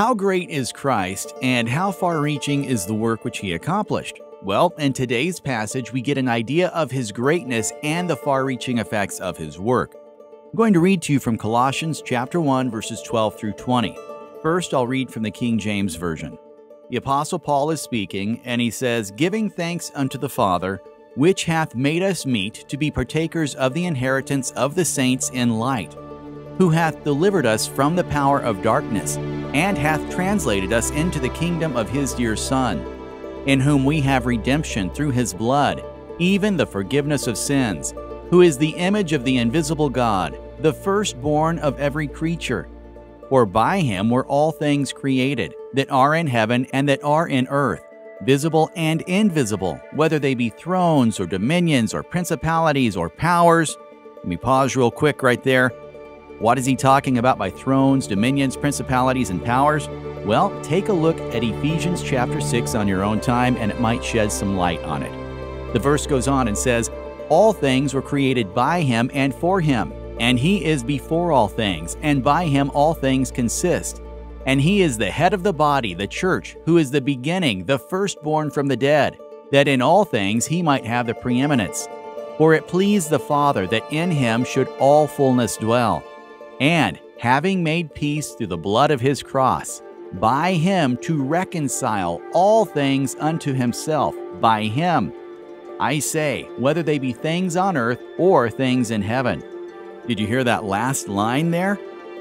How great is Christ, and how far-reaching is the work which he accomplished? Well, in today's passage, we get an idea of his greatness and the far-reaching effects of his work. I'm going to read to you from Colossians chapter 1, verses 12 through 20. First, I'll read from the King James Version. The Apostle Paul is speaking, and he says, "Giving thanks unto the Father, which hath made us meet to be partakers of the inheritance of the saints in light, who hath delivered us from the power of darkness, and hath translated us into the kingdom of his dear Son, in whom we have redemption through his blood, even the forgiveness of sins, who is the image of the invisible God, the firstborn of every creature. For by him were all things created, that are in heaven and that are in earth, visible and invisible, whether they be thrones or dominions or principalities or powers." Let me pause real quick right there. What is he talking about by thrones, dominions, principalities, and powers? Well, take a look at Ephesians chapter 6 on your own time, and it might shed some light on it. The verse goes on and says, "All things were created by him and for him, and he is before all things, and by him all things consist. And he is the head of the body, the church, who is the beginning, the firstborn from the dead, that in all things he might have the preeminence. For it pleased the Father that in him should all fullness dwell. And, having made peace through the blood of his cross, by him to reconcile all things unto himself, by him, I say, whether they be things on earth or things in heaven." Did you hear that last line there?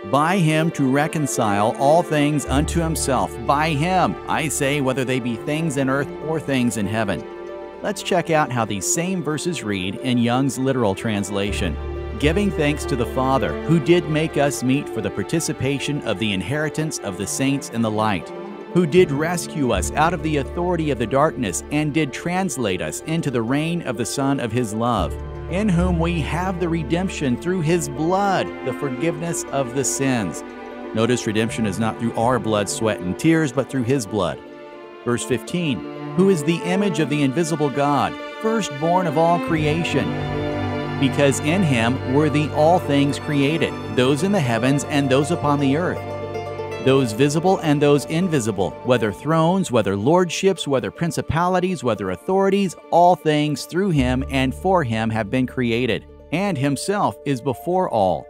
By him to reconcile all things unto himself, by him, I say, whether they be things in earth or things in heaven. Let's check out how these same verses read in Young's literal translation. "Giving thanks to the Father, who did make us meet for the participation of the inheritance of the saints in the light, who did rescue us out of the authority of the darkness, and did translate us into the reign of the Son of his love, in whom we have the redemption through his blood, the forgiveness of the sins." Notice redemption is not through our blood, sweat, and tears, but through his blood. Verse 15, "Who is the image of the invisible God, firstborn of all creation. Because in him were the all things created, those in the heavens and those upon the earth, those visible and those invisible, whether thrones, whether lordships, whether principalities, whether authorities, all things through him and for him have been created. And himself is before all,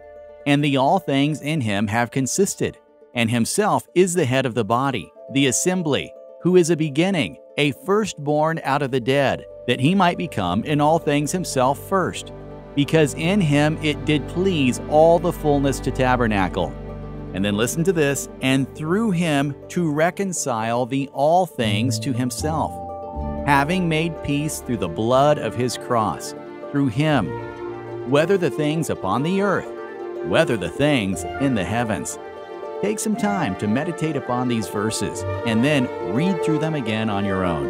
and the all things in him have consisted. And himself is the head of the body, the assembly, who is a beginning, a firstborn out of the dead, that he might become in all things himself first. Because in him it did please all the fullness to tabernacle." And then listen to this, "and through him to reconcile the all things to himself, having made peace through the blood of his cross, through him, whether the things upon the earth, whether the things in the heavens." Take some time to meditate upon these verses, and then read through them again on your own.